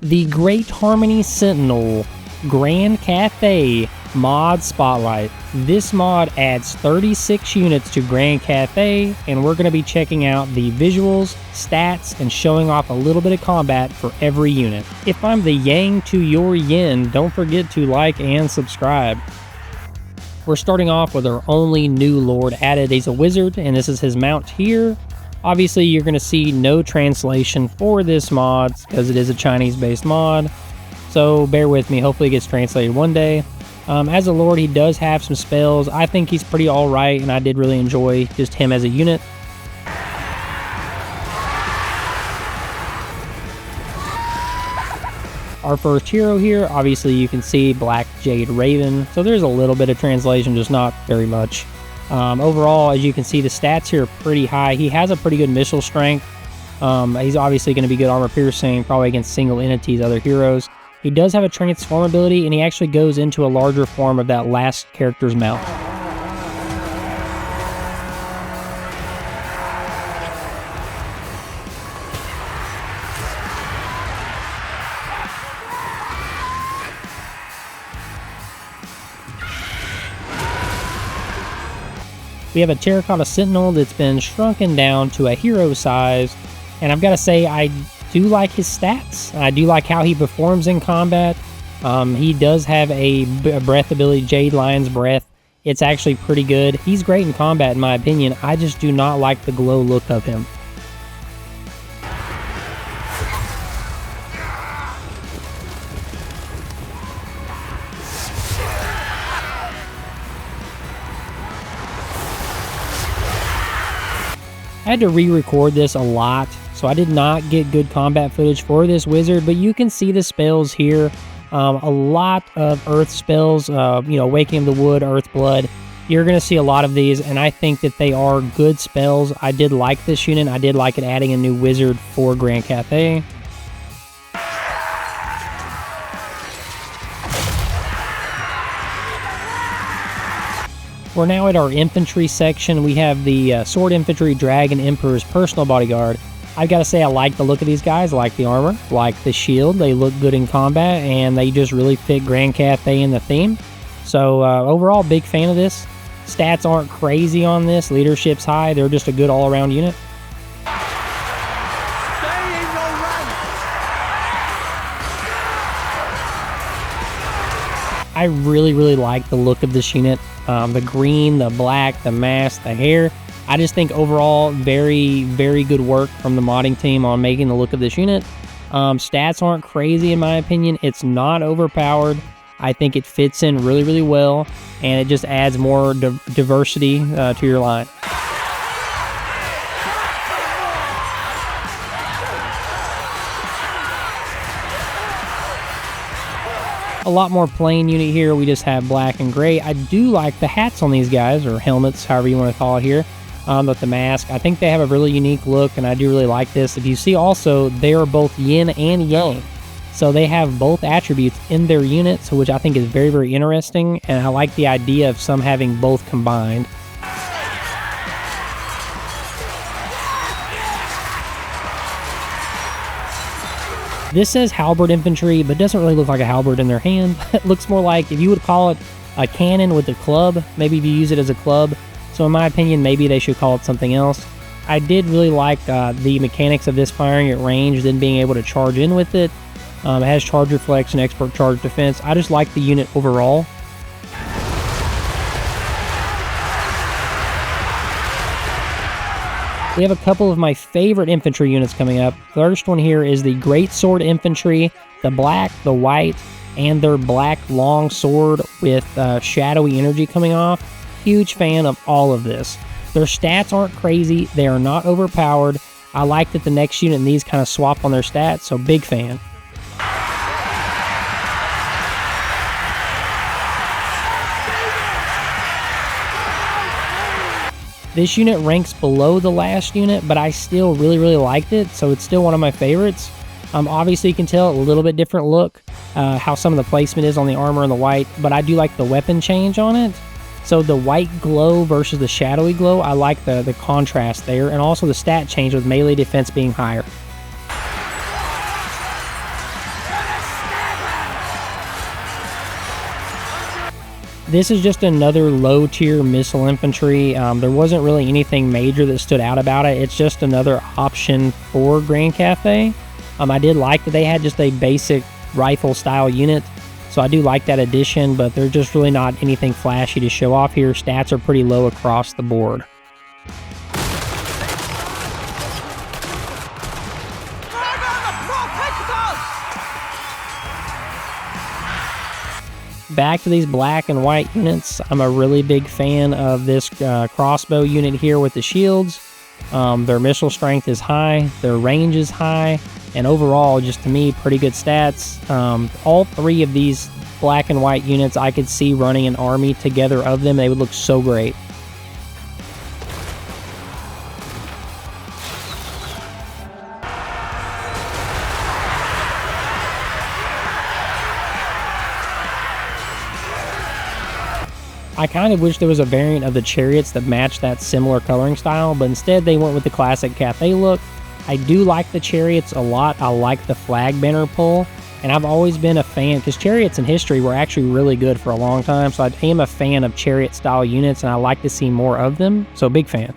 the Great Harmony Sentinel Grand Cathay mod spotlight. This mod adds 36 units to Grand Cathay, and we're going to be checking out the visuals, stats, and showing off a little bit of combat for every unit. If I'm the yang to your yin, don't forget to like and subscribe. We're starting off with our only new lord added. He's a wizard, and this is his mount here. Obviously, you're going to see no translation for this mod because it is a Chinese-based mod. So bear with me. Hopefully it gets translated one day. As a lord, he does have some spells. I think he's pretty alright, and I did really enjoy just him as a unit. Our first hero here, obviously you can see Black Jade Raven. So there's a little bit of translation, just not very much. Overall, as you can see, the stats here are pretty high. He has a pretty good missile strength. He's obviously going to be good armor piercing, probably against single entities, other heroes. He does have a transform ability, and he actually goes into a larger form of that last character's mount. We have a Terracotta Sentinel that's been shrunken down to a hero size, and I've got to say I do like his stats. I do like how he performs in combat. He does have a breath ability, Jade Lion's Breath. It's actually pretty good. He's great in combat in my opinion. I just do not like the glow look of him. I had to re-record this a lot, so I did not get good combat footage for this wizard, but you can see the spells here. A lot of earth spells, Awakening of the Wood, Earth Blood. You're going to see a lot of these, and I think that they are good spells. I did like this unit. I did like it adding a new wizard for Grand Cathay. We're now at our infantry section. We have the Sword Infantry Dragon Emperor's personal bodyguard. I've got to say I like the look of these guys. I like the armor, like the shield. They look good in combat, and they just really fit Grand Cathay in the theme. So overall, big fan of this. Stats aren't crazy on this. Leadership's high. They're just a good all-around unit. I really like the look of this unit. The green, the black, the mask, the hair. I just think overall very good work from the modding team on making the look of this unit. Stats aren't crazy in my opinion. It's not overpowered. I think it fits in really well, and it just adds more diversity to your line. A lot more plain unit here. We just have black and gray. I do like the hats on these guys, or helmets, however you want to call it here. But the mask, I think they have a really unique look, and I do really like this. If you see also, they are both yin and yang. So they have both attributes in their units, which I think is very interesting, and I like the idea of some having both combined. This says halberd infantry, but doesn't really look like a halberd in their hand. It looks more like, if you would call it a cannon with a club, maybe if you use it as a club. So in my opinion, maybe they should call it something else. I did really like the mechanics of this firing at range, then being able to charge in with it. It has charge reflection, expert charge defense. I just like the unit overall. We have a couple of my favorite infantry units coming up. The first one here is the Great Sword Infantry, the black, the white, and their black long sword with shadowy energy coming off. Huge fan of all of this. Their stats aren't crazy. They are not overpowered. I like that the next unit and these kind of swap on their stats, so big fan. This unit ranks below the last unit, but I still really liked it, so it's still one of my favorites. Obviously, you can tell a little bit different look, how some of the placement is on the armor and the white, but I do like the weapon change on it. So the white glow versus the shadowy glow, I like the contrast there, and also the stat change with melee defense being higher. This is just another low-tier missile infantry. There wasn't really anything major that stood out about it. It's just another option for Grand Cathay. I did like that they had just a basic rifle-style unit, so I do like that addition, but they're just really not anything flashy to show off here. Stats are pretty low across the board. Back to these black and white units. I'm a really big fan of this crossbow unit here with the shields. Their missile strength is high, their range is high, and overall, just to me, pretty good stats. All three of these black and white units, I could see running an army together of them. They would look so great. I kind of wish there was a variant of the chariots that matched that similar coloring style, but instead they went with the classic Cathay look. I do like the chariots a lot. I like the flag banner pull, and I've always been a fan, because chariots in history were actually really good for a long time, so I am a fan of chariot style units, and I like to see more of them, so big fan.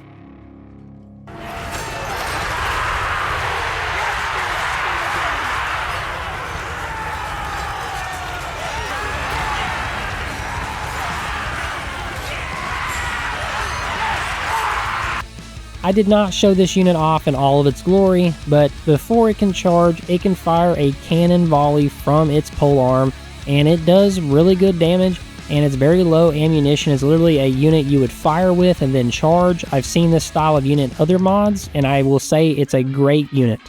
I did not show this unit off in all of its glory, but before it can charge, it can fire a cannon volley from its polearm, and it does really good damage, and it's very low ammunition. It's literally a unit you would fire with and then charge. I've seen this style of unit in other mods, and I will say it's a great unit.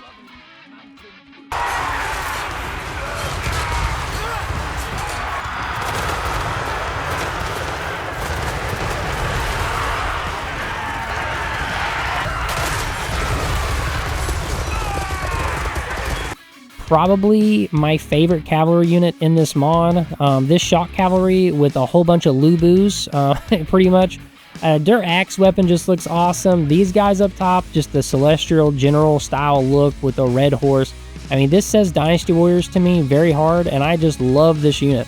Probably my favorite cavalry unit in this mod. This shock cavalry with a whole bunch of Lubus, pretty much. Their axe weapon just looks awesome. These guys up top, just the celestial general style look with a red horse. I mean, this says Dynasty Warriors to me very hard, and I just love this unit.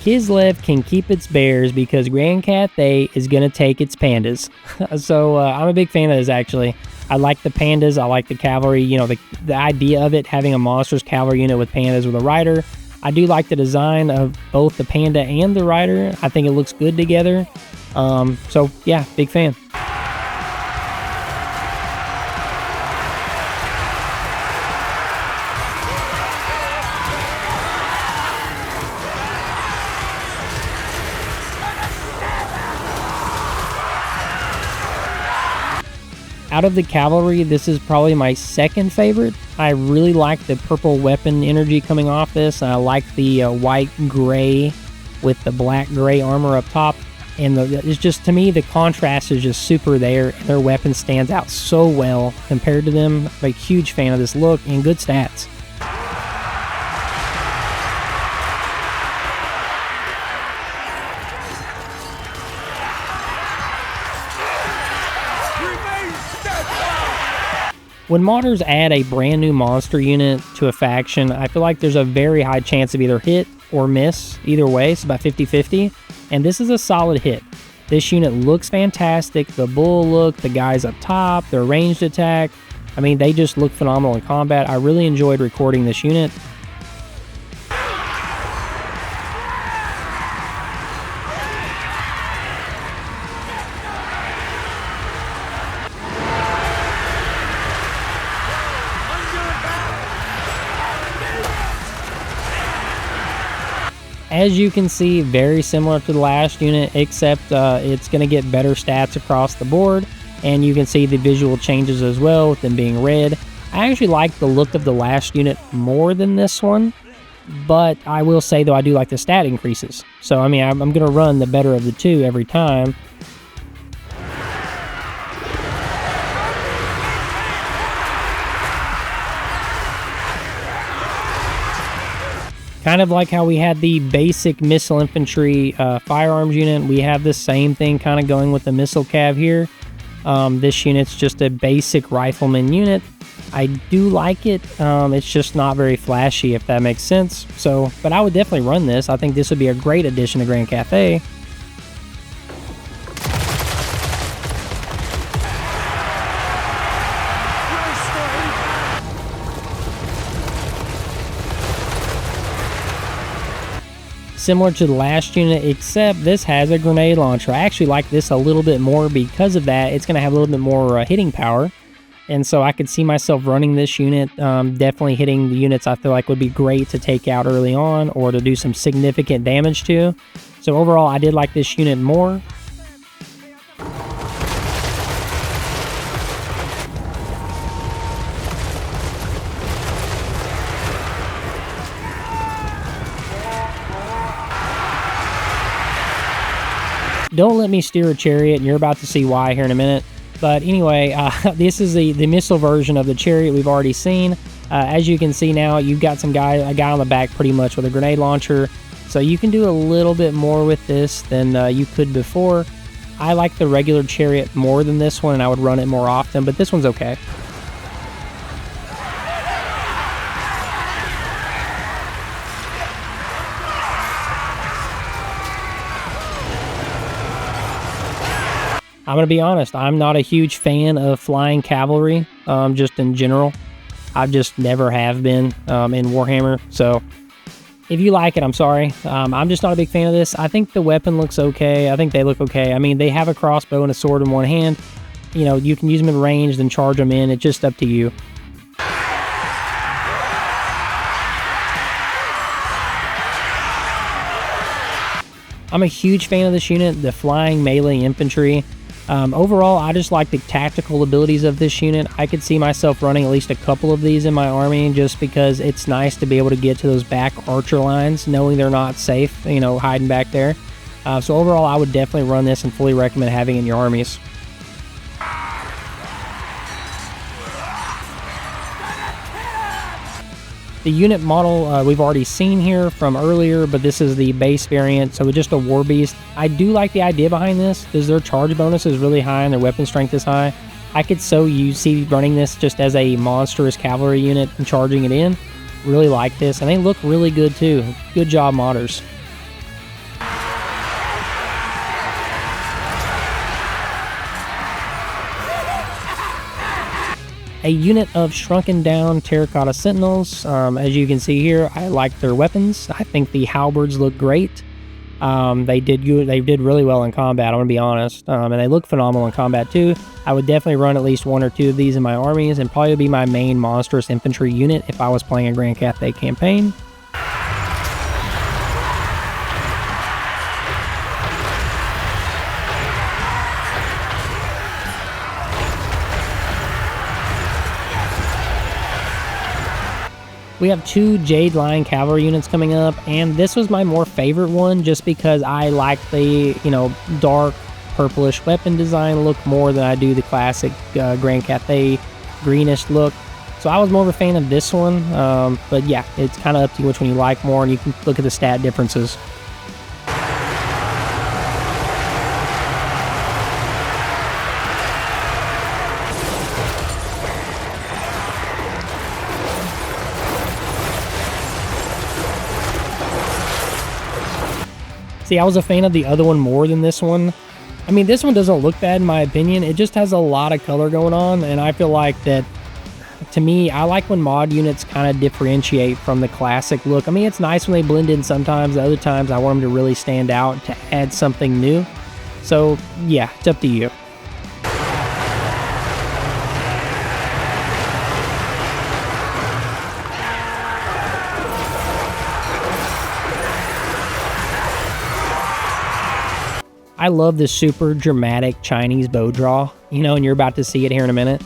Kislev can keep its bears because Grand Cathay is going to take its pandas. So I'm a big fan of this, actually. I like the pandas. I like the cavalry. You know, the idea of it, having a monstrous cavalry unit with pandas with a rider. I do like the design of both the panda and the rider. I think it looks good together. So, yeah, big fan. Out of the cavalry, this is probably my second favorite. I really like the purple weapon energy coming off this. I like the white-gray with the black-gray armor up top. And it's just, to me, the contrast is just super there. And their weapon stands out so well compared to them. I'm a huge fan of this look and good stats. When modders add a brand new monster unit to a faction, I feel like there's a very high chance of either hit or miss. Either way, it's about 50-50. And this is a solid hit. This unit looks fantastic. The bull look, the guys up top, their ranged attack. I mean, they just look phenomenal in combat. I really enjoyed recording this unit. As you can see, very similar to the last unit, except it's going to get better stats across the board, and you can see the visual changes as well with them being red. I actually like the look of the last unit more than this one, but I will say, though, I do like the stat increases. So, I mean, I'm going to run the better of the two every time. Kind of like how we had the basic missile infantry firearms unit, we have the same thing kind of going with the missile cav here. This unit's just a basic rifleman unit. I do like it. It's just not very flashy, if that makes sense. So, but I would definitely run this. I think this would be a great addition to Grand Cathay. Similar to the last unit, except this has a grenade launcher. I actually like this a little bit more because of that. It's going to have a little bit more hitting power. And so I could see myself running this unit, definitely hitting the units I feel like would be great to take out early on or to do some significant damage to. So overall, I did like this unit more. Don't let me steer a chariot, and you're about to see why here in a minute. But anyway, this is the missile version of the chariot we've already seen. As you can see now, you've got a guy on the back pretty much with a grenade launcher. So you can do a little bit more with this than you could before. I like the regular chariot more than this one, and I would run it more often, but this one's okay. I'm going to be honest, I'm not a huge fan of flying cavalry, just in general. I just never have been in Warhammer, so if you like it, I'm sorry. I'm just not a big fan of this. I think the weapon looks okay. I think they look okay. I mean, they have a crossbow and a sword in one hand. You know, you can use them in range, then charge them in. It's just up to you. I'm a huge fan of this unit, the flying melee infantry. Overall, I just like the tactical abilities of this unit. I could see myself running at least a couple of these in my army just because it's nice to be able to get to those back archer lines, knowing they're not safe, you know, hiding back there. So overall, I would definitely run this and fully recommend having it in your armies. The unit model we've already seen here from earlier, but this is the base variant, so it's just a war beast. I do like the idea behind this, because their charge bonus is really high and their weapon strength is high. I could see running this just as a monstrous cavalry unit and charging it in. Really like this, and they look really good too. Good job, modders. A unit of shrunken down terracotta sentinels. As you can see here, I like their weapons. I think the halberds look great. They did really well in combat, I'm gonna be honest. And they look phenomenal in combat too. I would definitely run at least 1 or 2 of these in my armies, and probably be my main monstrous infantry unit if I was playing a Grand Cathay campaign. We have 2 Jade Line Cavalry units coming up, and this was my more favorite one just because I like the, you know, dark purplish weapon design look more than I do the classic Grand Cathay greenish look. So I was more of a fan of this one, but yeah, it's kind of up to you which one you like more, and you can look at the stat differences. See, I was a fan of the other one more than this one. I mean, this one doesn't look bad in my opinion. It just has a lot of color going on, and I feel like that, to me, I like when mod units kind of differentiate from the classic look. I mean, it's nice when they blend in sometimes. Other times, I want them to really stand out to add something new. So, yeah, it's up to you. I love this super dramatic Chinese bow draw, you know, and you're about to see it here in a minute.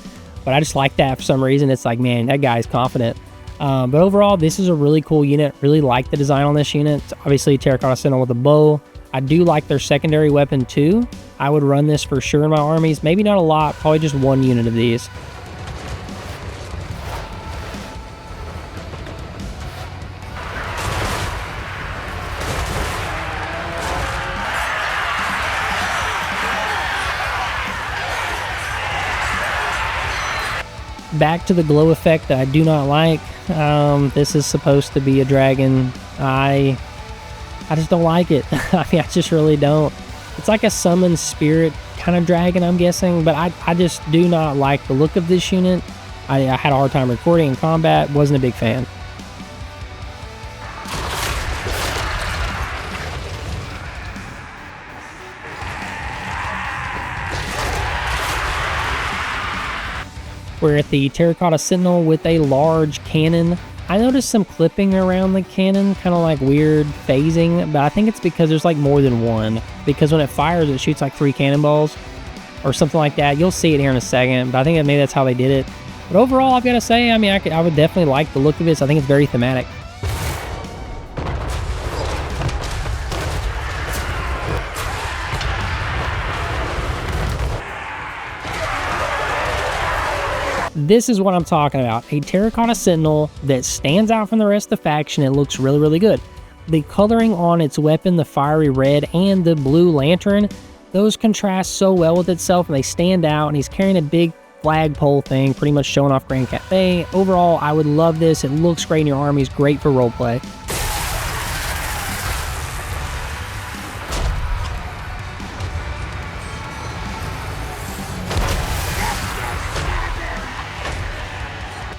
But I just like that for some reason. It's like, man, that guy's confident. But overall, this is a really cool unit. Really like the design on this unit. It's obviously terracotta sentinel with a bow. I do like their secondary weapon too. I would run this for sure in my armies. Maybe not a lot, probably just 1 unit of these. back to the glow effect that I do not like. This is supposed to be a dragon. I just don't like it. I mean, I just really don't. It's like a summoned spirit kind of dragon, I'm guessing, but I just do not like the look of this unit. I had a hard time recording in combat, wasn't a big fan. We're at the Terracotta Sentinel with a large cannon. I noticed some clipping around the cannon, kind of like weird phasing, but I think it's because there's like more than one. Because when it fires, it shoots like 3 cannonballs or something like that. You'll see it here in a second, but I think that maybe that's how they did it. But overall, I've got to say, I mean, I would definitely like the look of this. I think it's very thematic. This is what I'm talking about. A Terracotta Sentinel that stands out from the rest of the faction. It looks really, really good. The coloring on its weapon, the fiery red and the blue lantern, those contrast so well with itself and they stand out, and he's carrying a big flagpole thing, pretty much showing off Grand Cathay. Overall, I would love this. It looks great in your army. It's great for roleplay.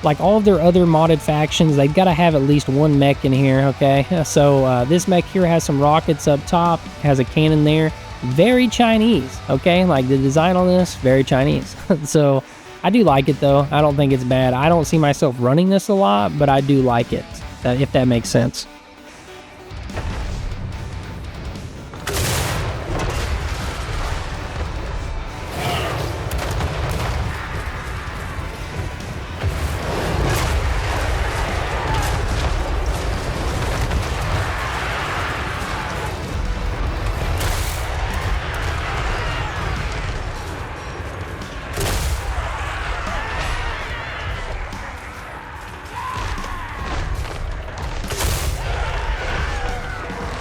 Like all of their other modded factions, they've got to have at least one mech in here, okay? So this mech here has some rockets up top, has a cannon there. Very Chinese, okay? Like the design on this, very Chinese. So I do like it though. I don't think it's bad. I don't see myself running this a lot, but I do like it, if that makes sense.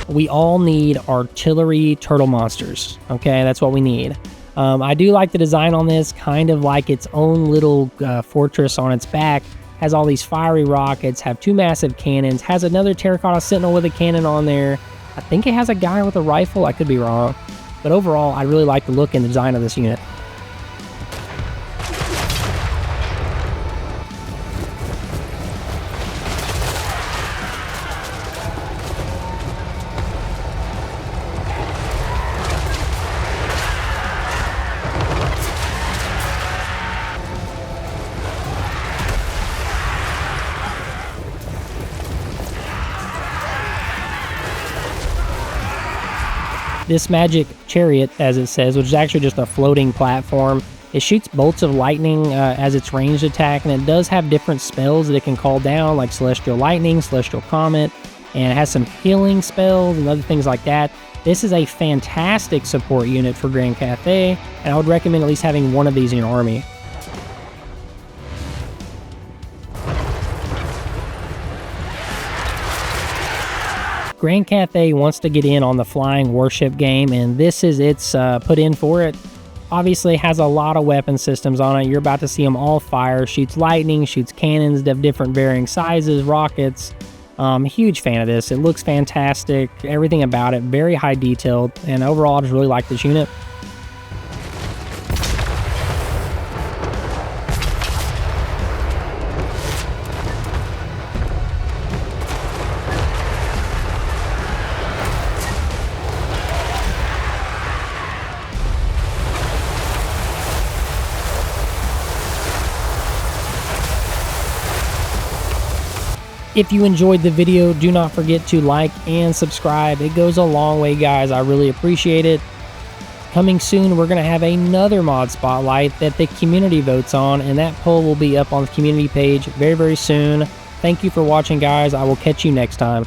We all need artillery turtle monsters, okay? That's what we need. I do like the design on this, kind of like its own little fortress on its back. Has all these fiery rockets, have 2 massive cannons, has another Terracotta Sentinel with a cannon on there. I think it has a guy with a rifle, I could be wrong. But overall, I really like the look and the design of this unit. This magic chariot, as it says, which is actually just a floating platform, it shoots bolts of lightning as its ranged attack, and it does have different spells that it can call down, like Celestial Lightning, Celestial Comet, and it has some healing spells and other things like that. This is a fantastic support unit for Grand Cathay, and I would recommend at least having one of these in your army. Grand Cathay wants to get in on the flying warship game, and this is its put in for it. Obviously has a lot of weapon systems on it. You're about to see them all fire. Shoots lightning, shoots cannons of different varying sizes, rockets. Huge fan of this. It looks fantastic. Everything about it, very high detailed, and overall I just really like this unit. If you enjoyed the video, do not forget to like and subscribe. It goes a long way, guys. I really appreciate it. Coming soon, we're going to have another mod spotlight that the community votes on, and that poll will be up on the community page very, very soon. Thank you for watching, guys. I will catch you next time.